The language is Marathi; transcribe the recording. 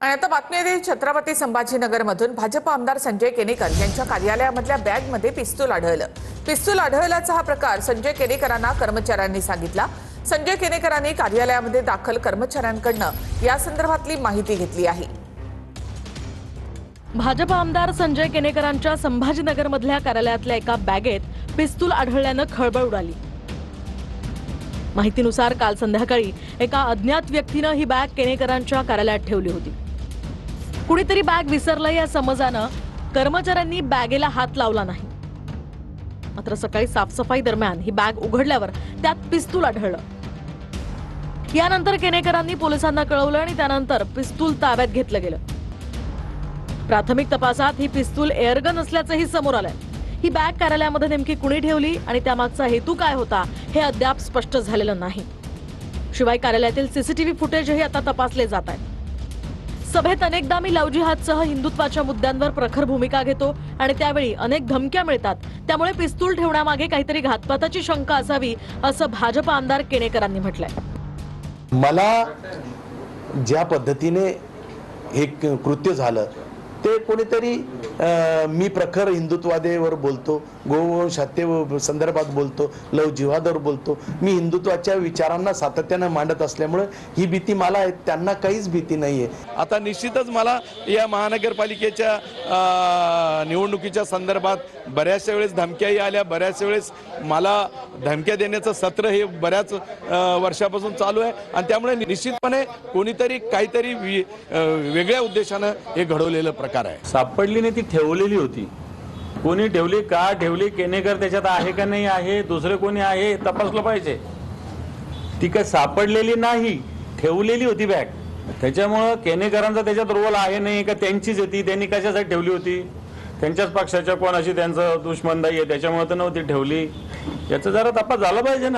आणि आता बातमी आहे छत्रपती संभाजीनगरमधून भाजप आमदार संजय केनेकर यांच्या कार्यालयामधल्या बॅगमध्ये पिस्तूल आढळलं। पिस्तूल आढळल्याचा हा प्रकार संजय केनेकरांना कर्मचाऱ्यांनी सांगितला। संजय केनेकरांनी कार्यालयामध्ये दाखल कर्मचाऱ्यांकडून या संदर्भातली माहिती घेतली आहे। भाजप आमदार संजय केनेकरांच्या संभाजीनगरमधल्या कार्यालयातल्या एका बॅगेत पिस्तूल आढळल्यानं खळबळ उडाली। माहितीनुसार काल संध्याकाळी एका अज्ञात व्यक्तीने ही बॅग केनेकरांच्या कार्यालयात ठेवली होती। कुणीतरी बॅग विसरलं या समजानं कर्मचाऱ्यांनी बॅगेला हात लावला नाही। मात्र सकाळी साफसफाई दरम्यान ही बॅग उघडल्यावर त्यात पिस्तूल आढळलं। यानंतर केनेकरांनी पोलिसांना कळवलं आणि त्यानंतर पिस्तूल ताब्यात घेतलं गेलं। प्राथमिक तपासात ही पिस्तूल एअरगन असल्याचंही समोर आलंय। ही बॅग कार्यालयामध्ये नेमकी कुणी ठेवली आणि त्यामागचा हेतू काय होता हे अद्याप स्पष्ट झालेलं नाही। शिवाय कार्यालयातील सीसीटीव्ही फुटेजही आता तपासले जात आहेत। सभेत अनेकदा मी लव जिहादसह हिंदुत्वाच्या मुद्द्यांवर प्रखर भूमिका घेतो आणि त्यावेळी अनेक धमक्या मिळतात, त्यामुळे पिस्तूल ठेवण्यामागे काहीतरी घातपाताची शंका असावी असं भाजप आमदार केनेकरांनी म्हटलंय। मला ज्या पद्धतीने एक कृत्य झालं ते कोणीतरी मी प्रखर हिंदुत्वादेवर बोलतो, गोवंश हत्ये संदर्भात बोलतो, लव जिहादवर बोलतो, मी हिंदुत्वाच्या विचारांना सातत्याने मांडत असल्यामुळे ही भीती मला आहे, त्यांना काहीच भीती नाहीये। आता निश्चितच मला या महानगरपालिकेच्या निवडणुकीच्या संदर्भात बऱ्याचशा वेळेस धमक्याही आल्या, बऱ्याच वेळेस मला धमक्या देण्याचं सत्र हे बऱ्याच वर्षापासून चालू आहे आणि त्यामुळे निश्चितपणे कोणीतरी काहीतरी वेगळ्या उद्देशानं हे घडवलेलं प्रकार आहे। सापडली नाही, ती ठेवलेली होती। कोणी ठेवली, का ठेवली, केनेकर त्याच्यात आहे का नाही आहे, दुसरे कोणी आहे तपासलं पाहिजे। ती काय सापडलेली नाही, ठेवलेली होती बॅग। त्याच्यामुळे केनेकरांचा त्याच्यात रोल आहे नाही का त्यांचीच होती, त्यांनी कशासाठी ठेवली होती, त्यांच्याच पक्षाच्या कोणाशी त्यांचं दुश्मनदाई आहे त्याच्यामुळे तर नव्हती ठेवली, याचा जरा तपास झाला पाहिजे ना।